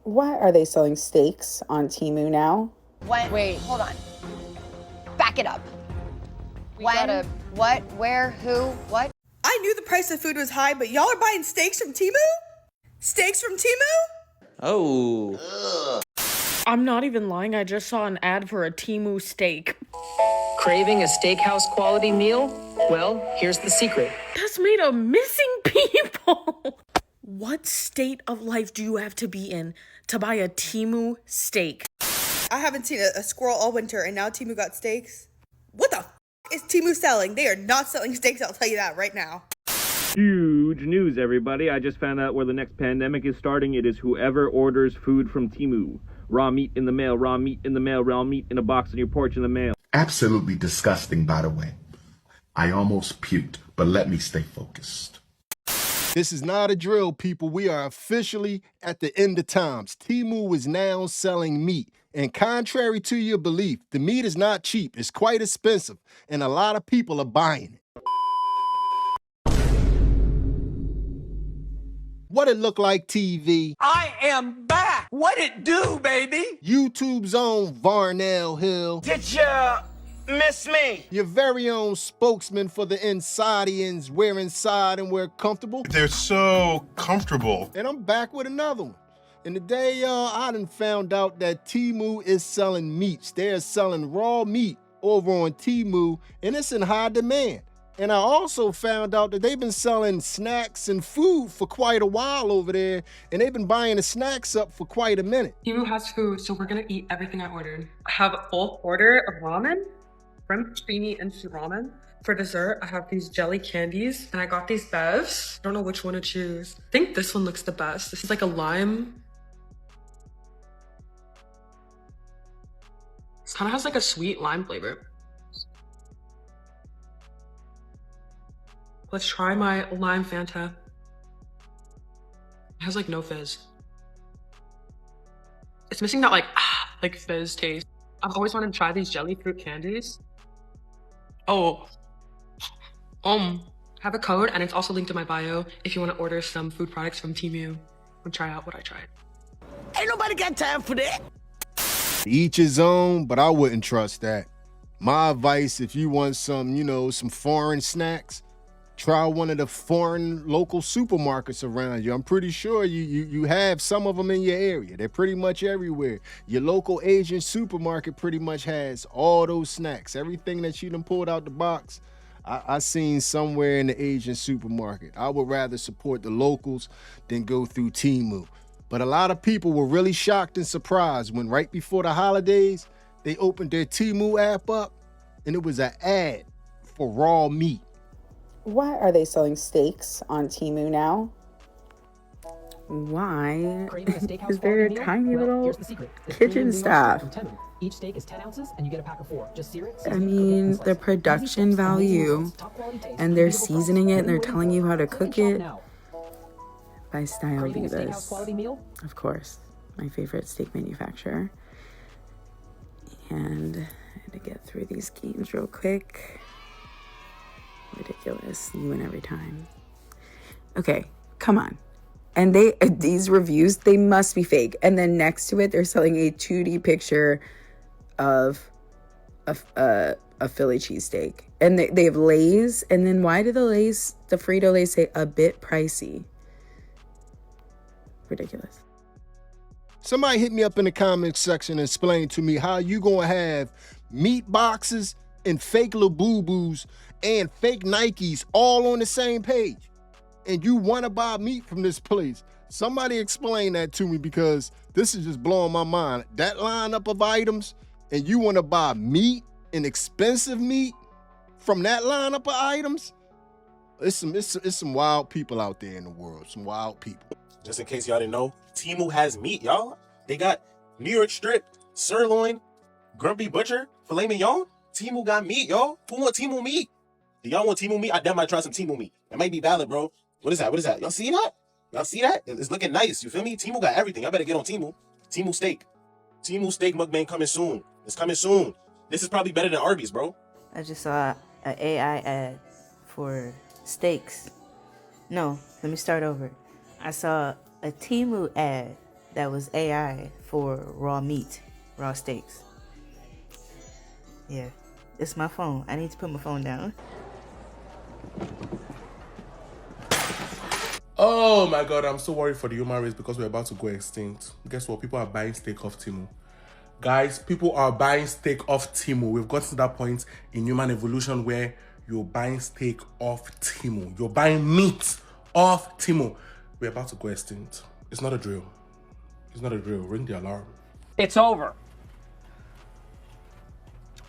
Why are they selling steaks on Temu now? When? Wait. Hold on. Back it up. When? What? Where? Who? What? I knew the price of food was high, but y'all are buying steaks from Temu? Steaks from Temu? Oh. I'm not even lying, I just saw an ad for a Temu steak. Craving a steakhouse quality meal? Well, here's the secret. That's made of missing people. What state of life do you have to be in to buy a Temu steak? I haven't seen a squirrel all winter, and now Temu got steaks. What the is Temu selling? They are not selling steaks, I'll tell you that right now. Huge news, everybody. I just found out where the next pandemic is starting. It is whoever orders food from Temu. Raw meat in the mail, raw meat in the mail, raw meat in a box on your porch in the mail. Absolutely disgusting, by the way. I almost puked, but let me stay focused. This is not a drill, people. We are officially at the end of times. Temu is now selling meat. And contrary to your belief, the meat is not cheap. It's quite expensive. And a lot of people are buying it. What it look like, TV? I am back. What it do, baby? YouTube's own Varnell Hill. Did ya miss me? Your very own spokesman for the Insidians. Wear inside and wear comfortable. They're so comfortable. And I'm back with another one. And today, y'all, I done found out that Temu is selling meats. They're selling raw meat over on Temu, and it's in high demand. And I also found out that they've been selling snacks and food for quite a while over there, and they've been buying the snacks up for quite a minute. Temu has food, so we're gonna eat everything I ordered. I have a full order of ramen, shrimp, creamy instant ramen. For dessert, I have these jelly candies, and I got these bevs. I don't know which one to choose. I think this one looks the best. This is like a lime. It kind of has like a sweet lime flavor. Let's try my lime Fanta. It has like no fizz. It's missing that like fizz taste. I've always wanted to try these jelly fruit candies. Oh, have a code and it's also linked in my bio if you want to order some food products from Temu and try out what I tried. Ain't nobody got time for that. Each his own, but I wouldn't trust that. My advice, if you want some, some foreign snacks, try one of the foreign local supermarkets around you. I'm pretty sure you have some of them in your area. They're pretty much everywhere. Your local Asian supermarket pretty much has all those snacks. Everything that you done pulled out the box, I seen somewhere in the Asian supermarket. I would rather support the locals than go through Temu. But a lot of people were really shocked and surprised when right before the holidays, they opened their Temu app up and it was an ad for raw meat. Why are they selling steaks on Temu now? Why is there a tiny little kitchen staff? Each steak is 10 ounces and you get a pack of 4. Just sear it. I mean, the production value, and they're seasoning it and they're telling you how to cook it. By Style Divas, of course, my favorite steak manufacturer. And I had to get through these games real quick. Ridiculous, you win every time. Okay, come on. And these reviews, they must be fake. And then next to it, they're selling a 2D picture of a Philly cheesesteak. And they have Lay's. And then why do the Frito-Lays say a bit pricey? Ridiculous. Somebody hit me up in the comments section and explain to me how you gonna have meat boxes and fake Labubus and fake Nikes all on the same page, and you want to buy meat from this place. Somebody explain that to me, because this is just blowing my mind. That lineup of items, and you want to buy meat and expensive meat from that lineup of items? It's some wild people out there in the world. Some wild people. Just in case y'all didn't know, Temu has meat, y'all. They got New York strip, sirloin, grumpy butcher, filet mignon. Temu got meat, y'all. Who want Temu meat? Do y'all want Temu meat? I damn might try some Temu meat. It might be valid, bro. What is that? What is that? Y'all see that? Y'all see that? It's looking nice. You feel me? Temu got everything. I better get on Temu. Temu steak. Temu steak mukbang coming soon. It's coming soon. This is probably better than Arby's, bro. I just saw an AI ad for steaks. No, let me start over. I saw a Temu ad that was AI for raw meat, raw steaks. Yeah, it's my phone. I need to put my phone down. Oh my god, I'm so worried for the human race because we're about to go extinct. Guess what? People are buying steak off Temu. Guys, people are buying steak off Temu. We've gotten to that point in human evolution where you're buying steak off Temu. You're buying meat off Temu. We're about to go extinct. It's not a drill. It's not a drill. Ring the alarm. It's over.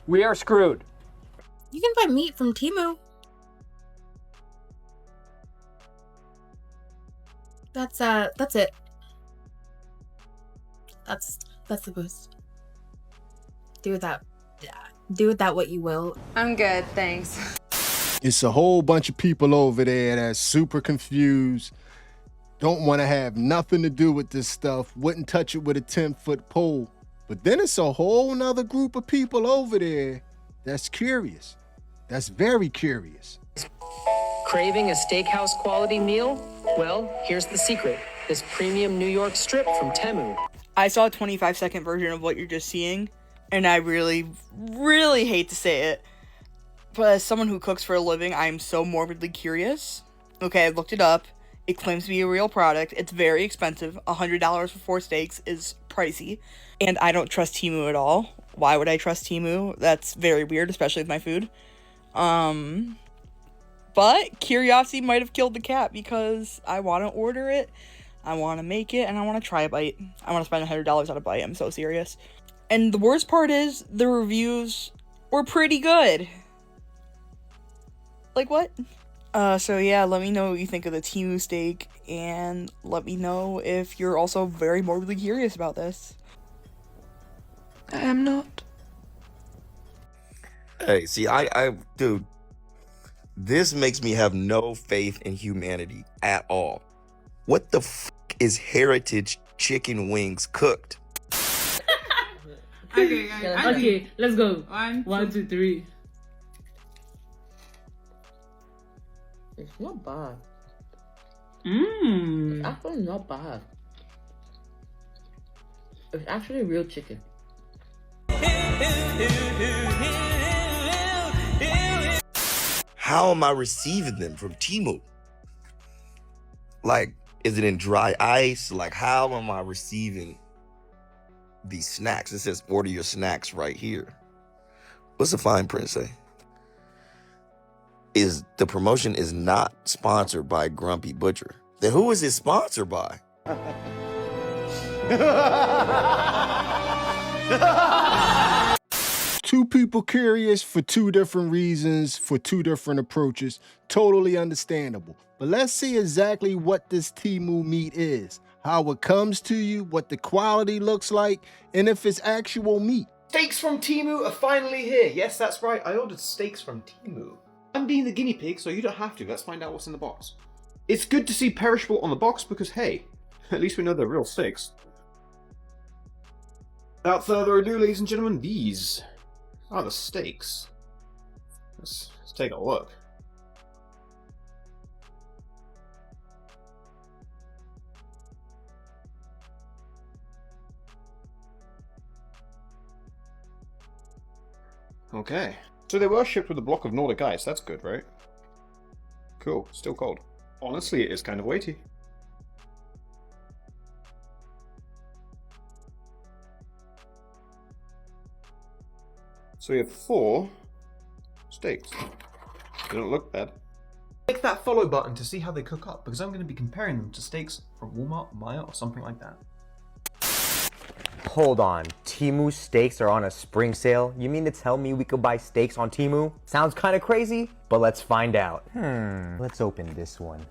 We are screwed. You can buy meat from Temu. That's it. That's the boost. Do with that what you will. I'm good, thanks. It's a whole bunch of people over there that's super confused, don't want to have nothing to do with this stuff, wouldn't touch it with a 10-foot pole. But then it's a whole nother group of people over there that's curious. That's very curious. Craving a steakhouse quality meal? Well, here's the secret. This premium New York strip from Temu. I saw a 25-second version of what you're just seeing, and I really, really hate to say it, but as someone who cooks for a living, I am so morbidly curious. Okay, I looked it up. It claims to be a real product. It's very expensive. $100 for 4 steaks is pricey, and I don't trust Temu at all. Why would I trust Temu? That's very weird, especially with my food. But curiosity might have killed the cat because I want to order it, I want to make it, and I want to try a bite. I want to spend $100 on a bite. I'm so serious. And the worst part is the reviews were pretty good. Like what? So yeah, let me know what you think of the Temu steak, and let me know if you're also very morbidly curious about this. I am not. Hey, see, dude, this makes me have no faith in humanity at all. What the fuck is heritage chicken wings cooked? Okay, guys. Okay, let's go. 1, 2, 3. It's not bad. Mmm. It's actually not bad. It's actually real chicken. How am I receiving them from Temu? Like, is it in dry ice? Like, how am I receiving these snacks? It says order your snacks right here. What's the fine print say? The promotion is not sponsored by Grumpy Butcher. Then who is it sponsored by? Two people curious for two different reasons, for two different approaches. Totally understandable. But let's see exactly what this Temu meat is, how it comes to you, what the quality looks like, and if it's actual meat. Steaks from Temu are finally here. Yes, that's right. I ordered steaks from Temu. I'm being the guinea pig, so you don't have to. Let's find out what's in the box. It's good to see perishable on the box because, hey, at least we know they're real steaks. Without further ado, ladies and gentlemen, these are the steaks. Let's take a look. Okay. So they were shipped with a block of Nordic ice. That's good, right? Cool. Still cold. Honestly, it is kind of weighty. So we have 4 steaks. They don't look bad. Click that follow button to see how they cook up, because I'm going to be comparing them to steaks from Walmart, Maya, or something like that. Hold on, Temu steaks are on a spring sale? You mean to tell me we could buy steaks on Temu? Sounds kind of crazy, but let's find out. Let's open this one.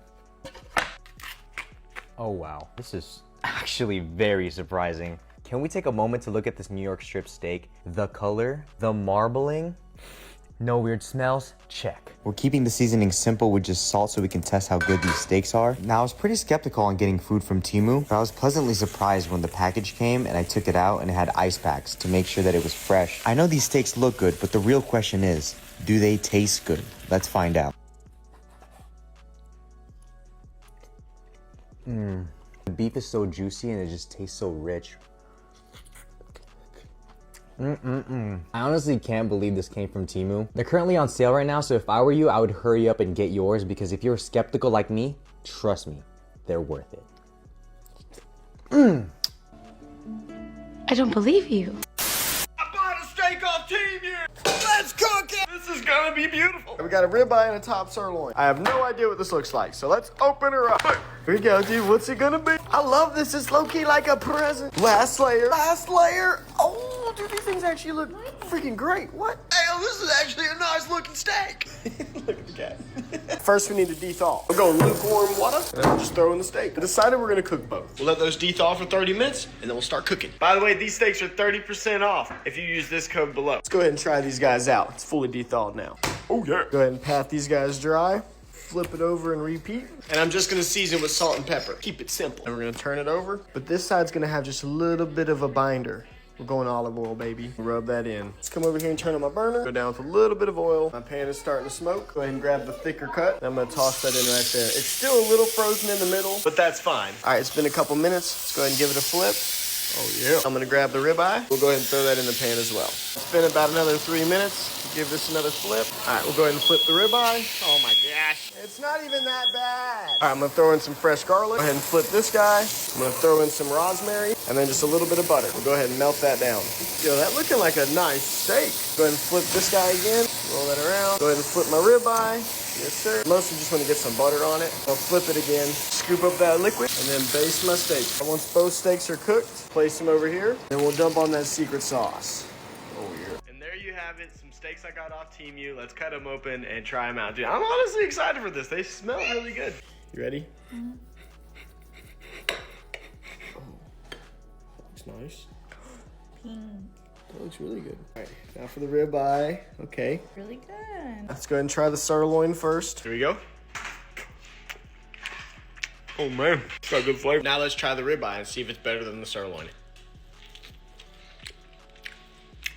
Oh wow, this is actually very surprising. Can we take a moment to look at this New York strip steak? The color, the marbling, no weird smells, check. We're keeping the seasoning simple with just salt so we can test how good these steaks are. Now, I was pretty skeptical on getting food from Temu, but I was pleasantly surprised when the package came and I took it out and it had ice packs to make sure that it was fresh. I know these steaks look good, but the real question is, do they taste good? Let's find out. The beef is so juicy and it just tastes so rich. I honestly can't believe this came from Temu. They're currently on sale right now, so if I were you, I would hurry up and get yours because if you're skeptical like me, trust me, they're worth it. I don't believe you. Steak off Teimu! Let's cook it! This is gonna be beautiful! We got a ribeye and a top sirloin. I have no idea what this looks like, so let's open her up. Here we go, dude. What's it gonna be? I love this. It's low-key like a present. Last layer. Last layer. Oh, dude, these things actually look freaking great. What? Hey, this is actually a nice looking steak! Look at the cat. First, we need to de-thaw. We'll go lukewarm water, and then we'll just throw in the steak. I decided we're gonna cook both. We'll let those de-thaw for 30 minutes, and then we'll start cooking. By the way, these steaks are 30% off if you use this code below. Let's go ahead and try these guys out. It's fully de-thawed now. Oh, yeah. Go ahead and pat these guys dry. Flip it over and repeat. And I'm just gonna season with salt and pepper. Keep it simple. And we're gonna turn it over. But this side's gonna have just a little bit of a binder. We're going olive oil, baby. Rub that in. Let's come over here and turn on my burner. Go down with a little bit of oil. My pan is starting to smoke. Go ahead and grab the thicker cut. I'm gonna toss that in right there. It's still a little frozen in the middle, but that's fine. All right, it's been a couple minutes. Let's go ahead and give it a flip. Oh yeah. I'm gonna grab the ribeye. We'll go ahead and throw that in the pan as well. It's been about another 3 minutes. Give this another flip. All right, we'll go ahead and flip the ribeye. Oh my gosh. It's not even that bad. All right, I'm gonna throw in some fresh garlic. Go ahead and flip this guy. I'm gonna throw in some rosemary and then just a little bit of butter. We'll go ahead and melt that down. Yo, that looking like a nice steak. Go ahead and flip this guy again. Roll that around. Go ahead and flip my ribeye. Yes, sir. Mostly just want to get some butter on it. I'll flip it again, scoop up that liquid, and then baste my steak. Once both steaks are cooked, place them over here. Then we'll dump on that secret sauce. Oh, yeah. And there you have it. Some steaks I got off Temu. Let's cut them open and try them out. Dude, I'm honestly excited for this. They smell really good. You ready? Oh, looks nice. That looks really good. All right, now for the ribeye. Okay. Really good. Let's go ahead and try the sirloin first. Here we go. Oh man, it's got good flavor. Now let's try the ribeye and see if it's better than the sirloin.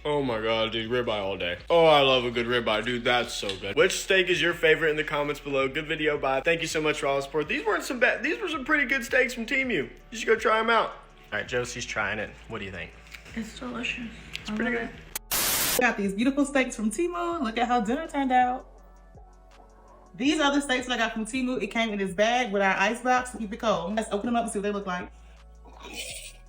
Oh my god, dude, ribeye all day. Oh, I love a good ribeye, dude, that's so good. Which steak is your favorite in the comments below? Good video, bye. Thank you so much for all the support. These were some pretty good steaks from Temu. You should go try them out. All right, Josie's trying it. What do you think? It's delicious. It's pretty good. Got these beautiful steaks from Temu. Look at how dinner turned out. These are the steaks that I got from Temu. It came in this bag with our ice box to keep it cold. Let's open them up and see what they look like.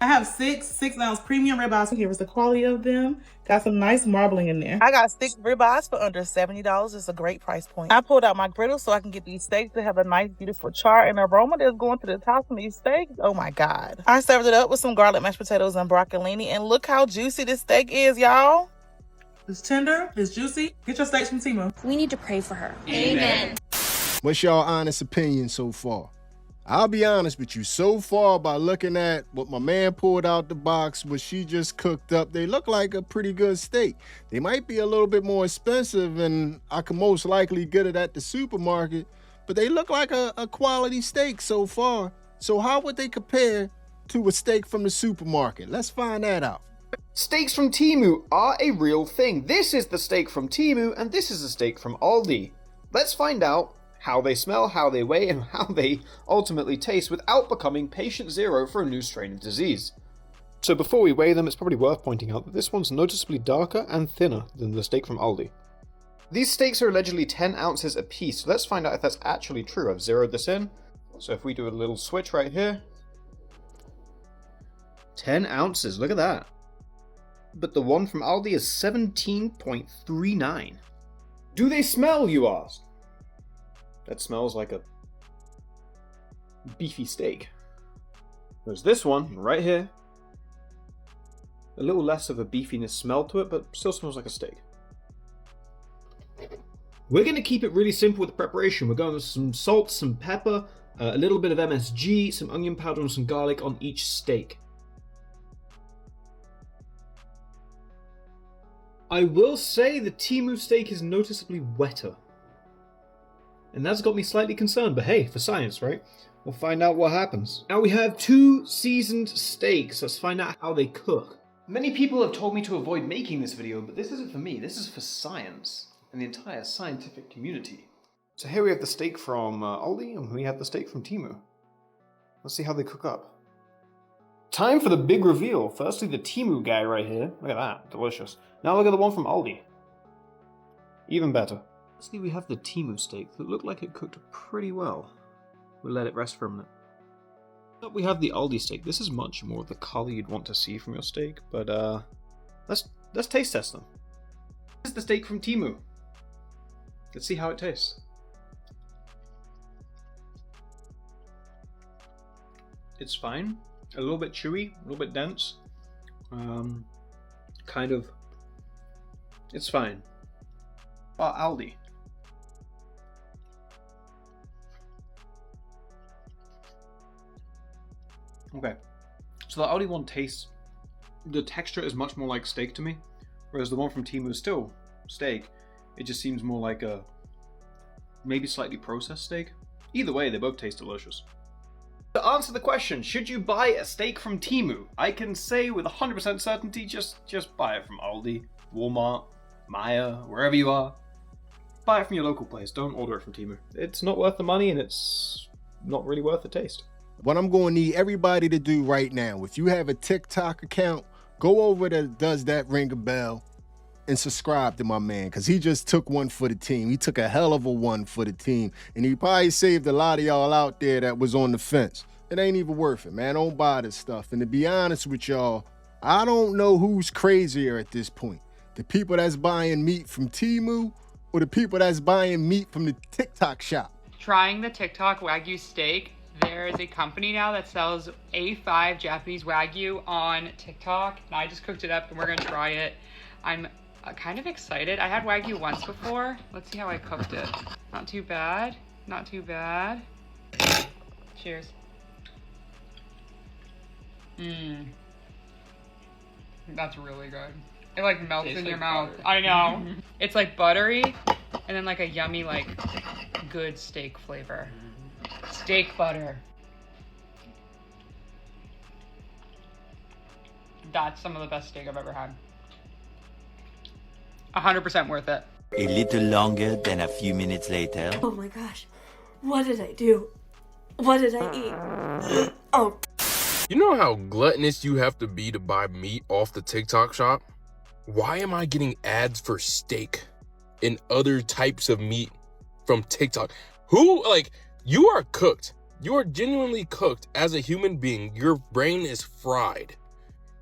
I have 6-ounce premium ribeyes. Here is the quality of them. Got some nice marbling in there. I got 6 ribeyes for under $70. It's a great price point. I pulled out my griddle so I can get these steaks to have a nice, beautiful char and aroma that's going to the top of these steaks. Oh my God. I served it up with some garlic mashed potatoes and broccolini. And look how juicy this steak is, y'all. It's tender, it's juicy. Get your steaks from Temu. We need to pray for her. Amen. What's y'all honest opinion so far? I'll be honest with you, so far by looking at what my man pulled out the box, what she just cooked up, they look like a pretty good steak. They might be a little bit more expensive and I could most likely get it at the supermarket, but they look like a quality steak so far. So how would they compare to a steak from the supermarket? Let's find that out. Steaks from Temu are a real thing. This is the steak from Temu, and this is the steak from Aldi. Let's find out how they smell, how they weigh, and how they ultimately taste without becoming patient zero for a new strain of disease. So before we weigh them, it's probably worth pointing out that this one's noticeably darker and thinner than the steak from Aldi. These steaks are allegedly 10 ounces apiece, so let's find out if that's actually true. I've zeroed this in. So if we do a little switch right here, 10 ounces, look at that. But the one from Aldi is 17.39. Do they smell, you ask? That smells like a beefy steak. There's this one right here. A little less of a beefiness smell to it, but still smells like a steak. We're going to keep it really simple with the preparation. We're going with some salt, some pepper, a little bit of MSG, some onion powder, and some garlic on each steak. I will say the Temu steak is noticeably wetter. And that's got me slightly concerned, but hey, for science, right? We'll find out what happens. Now we have 2 seasoned steaks. Let's find out how they cook. Many people have told me to avoid making this video, but this isn't for me. This is for science and the entire scientific community. So here we have the steak from Aldi, and we have the steak from Temu. Let's see how they cook up. Time for the big reveal. Firstly, the Temu guy right here. Look at that. Delicious. Now look at the one from Aldi. Even better. Firstly, we have the Temu steak that looked like it cooked pretty well. We'll let it rest for a minute. Up we have the Aldi steak. This is much more the color you'd want to see from your steak, but let's taste test them. This is the steak from Temu. Let's see how it tastes. It's fine. A little bit chewy, a little bit dense. Kind of. It's fine. Aldi. Okay. So the Aldi one tastes. The texture is much more like steak to me, whereas the one from Temu is still steak. It just seems more like a maybe slightly processed steak. Either way, they both taste delicious. To answer the question, should you buy a steak from Temu? I can say with 100% certainty, just buy it from Aldi, Walmart, Maya, wherever you are. Buy it from your local place, don't order it from Temu. It's not worth the money and it's not really worth the taste. What I'm going to need everybody to do right now, if you have a TikTok account, go over to Does That Ring a Bell and subscribe to my man, because he just took one for the team. He took a hell of a one for the team, and he probably saved a lot of y'all out there that was on the fence. It ain't even worth it, man. Don't buy this stuff. And to be honest with y'all, I don't know who's crazier at this point. The people that's buying meat from Temu or the people that's buying meat from the TikTok shop. Trying the TikTok Wagyu steak. There is a company now that sells A5 Japanese Wagyu on TikTok, and I just cooked it up and we're gonna try it. I'm kind of excited. I had Wagyu once before. Let's see how I cooked it. Not too bad, not too bad. Cheers. That's really good. It like melts in your mouth. Butter. I know. It's like buttery and then like a yummy like good steak flavor. Steak butter. That's some of the best steak I've ever had. 100% worth it. A little longer than a few minutes later. Oh my gosh. What did I do? What did I eat? Oh. You know how gluttonous you have to be to buy meat off the TikTok shop? Why am I getting ads for steak and other types of meat from TikTok? You are cooked. You are genuinely cooked as a human being. Your brain is fried,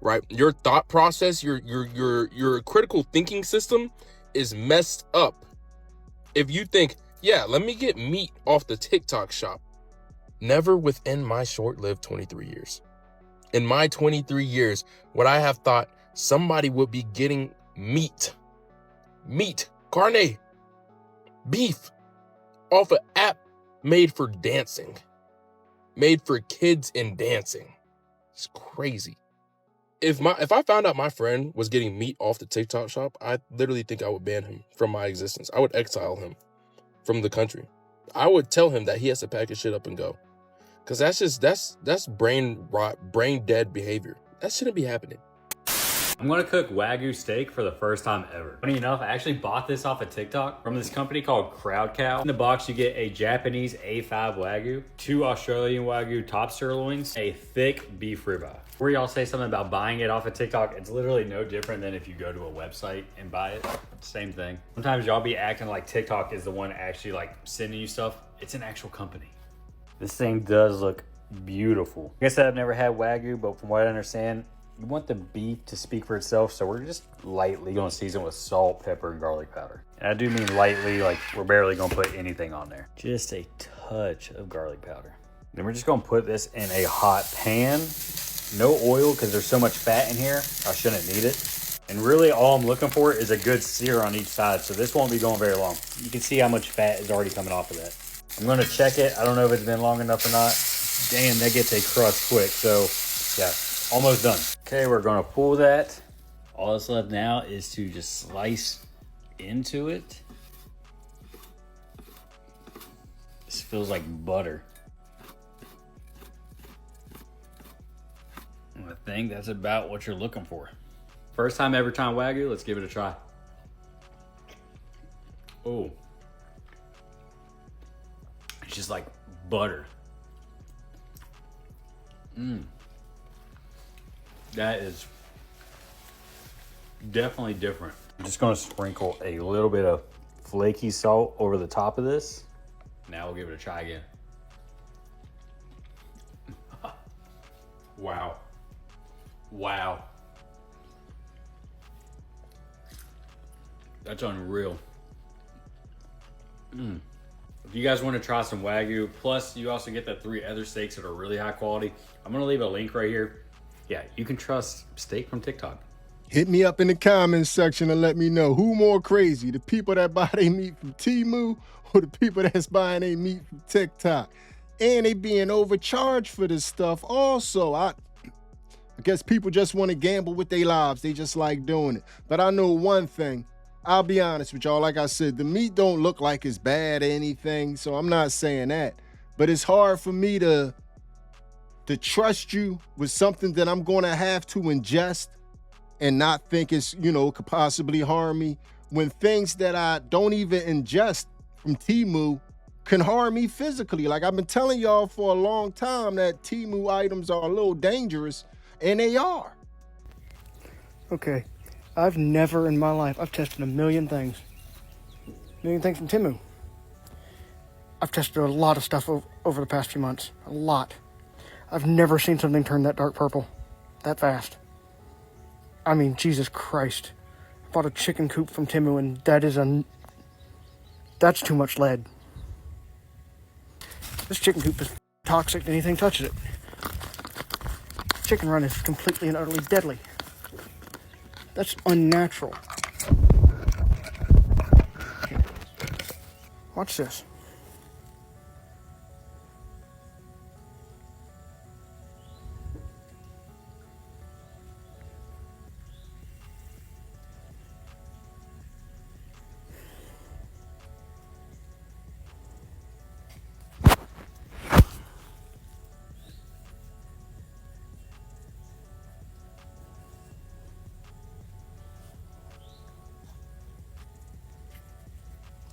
right? Your thought process, your critical thinking system is messed up. If you think, yeah, let me get meat off the TikTok shop. Never within my short-lived 23 years. In my 23 years, would I have thought somebody would be getting meat, carne, beef, off an app made for dancing, made for kids and dancing. It's crazy. If I found out my friend was getting meat off the TikTok shop, I literally think I would ban him from my existence. I would exile him from the country. I would tell him that he has to pack his shit up and go. Cause that's brain rot, brain dead behavior. That shouldn't be happening. I'm gonna cook Wagyu steak for the first time ever. Funny enough, I actually bought this off of TikTok from this company called Crowd Cow. In the box, you get a Japanese A5 Wagyu, 2 Australian Wagyu top sirloins, a thick beef ribeye. Before y'all say something about buying it off of TikTok, it's literally no different than if you go to a website and buy it. Same thing. Sometimes y'all be acting like TikTok is the one actually like sending you stuff. It's an actual company. This thing does look beautiful. Like I said, I've never had Wagyu, but from what I understand, you want the beef to speak for itself, so we're just lightly gonna season with salt, pepper, and garlic powder. And I do mean lightly, like we're barely gonna put anything on there. Just a touch of garlic powder. Then we're just gonna put this in a hot pan. No oil, because there's so much fat in here, I shouldn't need it. And really all I'm looking for is a good sear on each side, so this won't be going very long. You can see how much fat is already coming off of that. I'm gonna check it. I don't know if it's been long enough or not. Damn, that gets a crust quick, so yeah. Almost done. Okay, we're gonna pull that. All that's left now is to just slice into it. This feels like butter. And I think that's about what you're looking for. First time ever trying Wagyu, let's give it a try. Oh. It's just like butter. That is definitely different. I'm just gonna sprinkle a little bit of flaky salt over the top of this. Now we'll give it a try again. Wow. Wow. That's unreal. If you guys want to try some Wagyu, plus you also get the 3 other steaks that are really high quality, I'm gonna leave a link right here. Yeah, you can trust steak from TikTok. Hit me up in the comments section and let me know who more crazy, the people that buy their meat from Temu or the people that's buying their meat from TikTok. And they being overcharged for this stuff also. I guess people just want to gamble with their lives. They just like doing it. But I know one thing. I'll be honest with y'all. Like I said, the meat don't look like it's bad or anything, so I'm not saying that. But it's hard for me to trust you with something that I'm going to have to ingest and not think it's, could possibly harm me, when things that I don't even ingest from Temu can harm me physically. Like I've been telling y'all for a long time that Temu items are a little dangerous, and they are. Okay, I've never in my life, I've tested a million things. From Temu. I've tested a lot of stuff over the past few months. A lot. I've never seen something turn that dark purple that fast. I mean, Jesus Christ. I bought a chicken coop from Temu, and that's too much lead. This chicken coop is toxic to anything touches it. Chicken run is completely and utterly deadly. That's unnatural. Here. Watch this.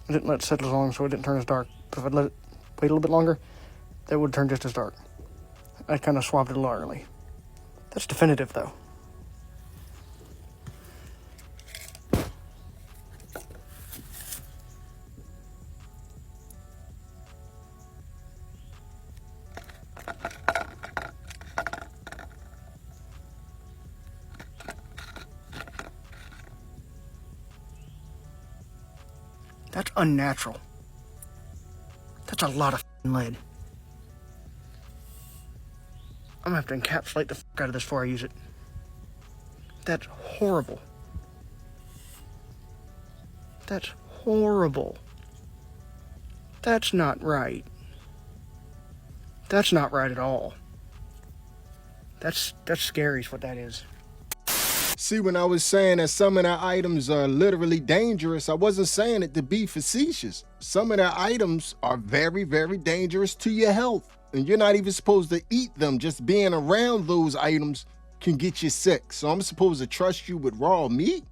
I didn't let it settle as long so it didn't turn as dark. But if I'd let it wait a little bit longer, that would turn just as dark. I kind of swabbed it a little early. That's definitive, though. That's unnatural. That's a lot of lead. I'm gonna have to encapsulate the out of this before I use it. That's horrible. That's horrible. That's not right. That's not right at all. That's scary is what that is. See, when I was saying that some of the items are literally dangerous, I wasn't saying it to be facetious. Some of the items are very, very dangerous to your health, and you're not even supposed to eat them. Just being around those items can get you sick. So I'm supposed to trust you with raw meat?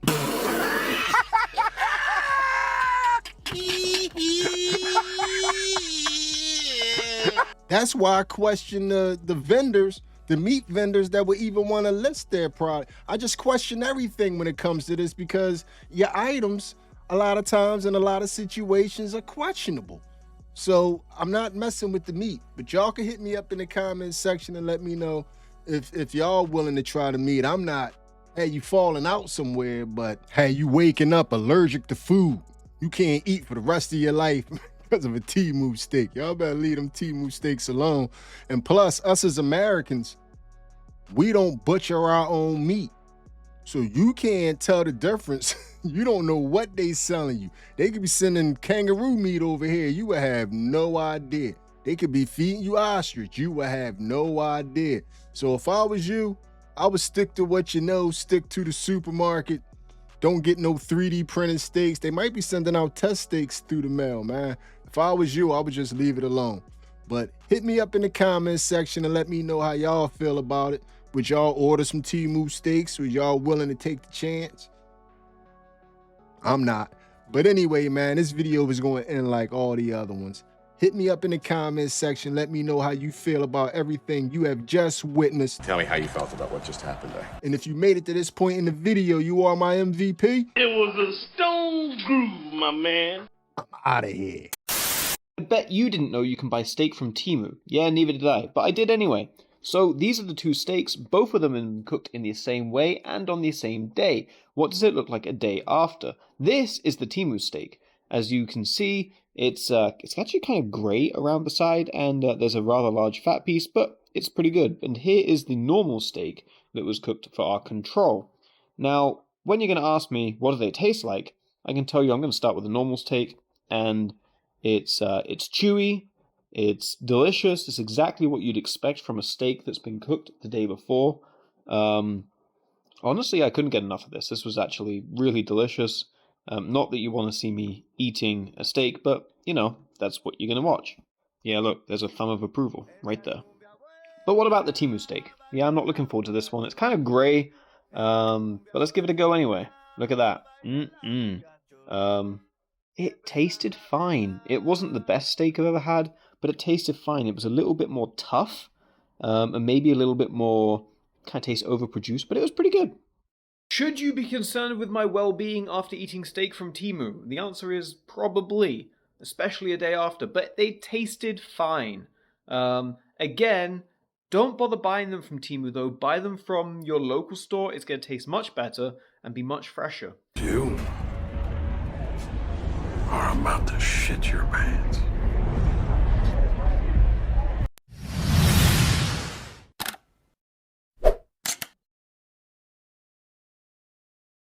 That's why I question the vendors, the meat vendors that would even want to list their product. I just question everything when it comes to this because your items, a lot of times in a lot of situations, are questionable. So I'm not messing with the meat, but y'all can hit me up in the comments section and let me know if y'all willing to try the meat. I'm not, hey, you falling out somewhere, but hey, you waking up allergic to food. You can't eat for the rest of your life because of a Temu steak. Y'all better leave them Temu steaks alone. And plus, us as Americans, we don't butcher our own meat. So you can't tell the difference. You don't know what they selling you. They could be sending kangaroo meat over here. You would have no idea. They could be feeding you ostrich. You would have no idea. So if I was you, I would stick to what you know, stick to the supermarket. Don't get no 3D printed steaks. They might be sending out test steaks through the mail, man. If I was you, I would just leave it alone. But hit me up in the comments section and let me know how y'all feel about it. Would y'all order some Temu steaks? Would y'all willing to take the chance? I'm not. But anyway, man, this video is going to end like all the other ones. Hit me up in the comments section. Let me know how you feel about everything you have just witnessed. Tell me how you felt about what just happened there. And if you made it to this point in the video, you are my MVP. It was a stone groove, my man. I'm out of here. I bet you didn't know you can buy steak from Teimu. Yeah, neither did I, but I did anyway. So these are the two steaks, both of them have been cooked in the same way and on the same day. What does it look like a day after? This is the Teimu steak. As you can see, it's actually kind of grey around the side, and there's a rather large fat piece, but it's pretty good. And here is the normal steak that was cooked for our control. Now, when you're going to ask me, what do they taste like? I can tell you I'm going to start with the normal steak, and it's chewy, it's delicious, it's exactly what you'd expect from a steak that's been cooked the day before. Honestly, I couldn't get enough of this. This was actually really delicious. Not that you want to see me eating a steak, but, you know, that's what you're going to watch. Yeah, look, there's a thumb of approval right there. But what about the Teimu steak? Yeah, I'm not looking forward to this one. It's kind of grey, but let's give it a go anyway. Look at that. It tasted fine. It wasn't the best steak I've ever had, but it tasted fine. It was a little bit more tough, and maybe a little bit more, kind of taste overproduced, but it was pretty good. Should you be concerned with my well-being after eating steak from Teimu? The answer is probably, especially a day after, but they tasted fine. Again, don't bother buying them from Teimu though. Buy them from your local store. It's going to taste much better and be much fresher. You are about to shit your pants.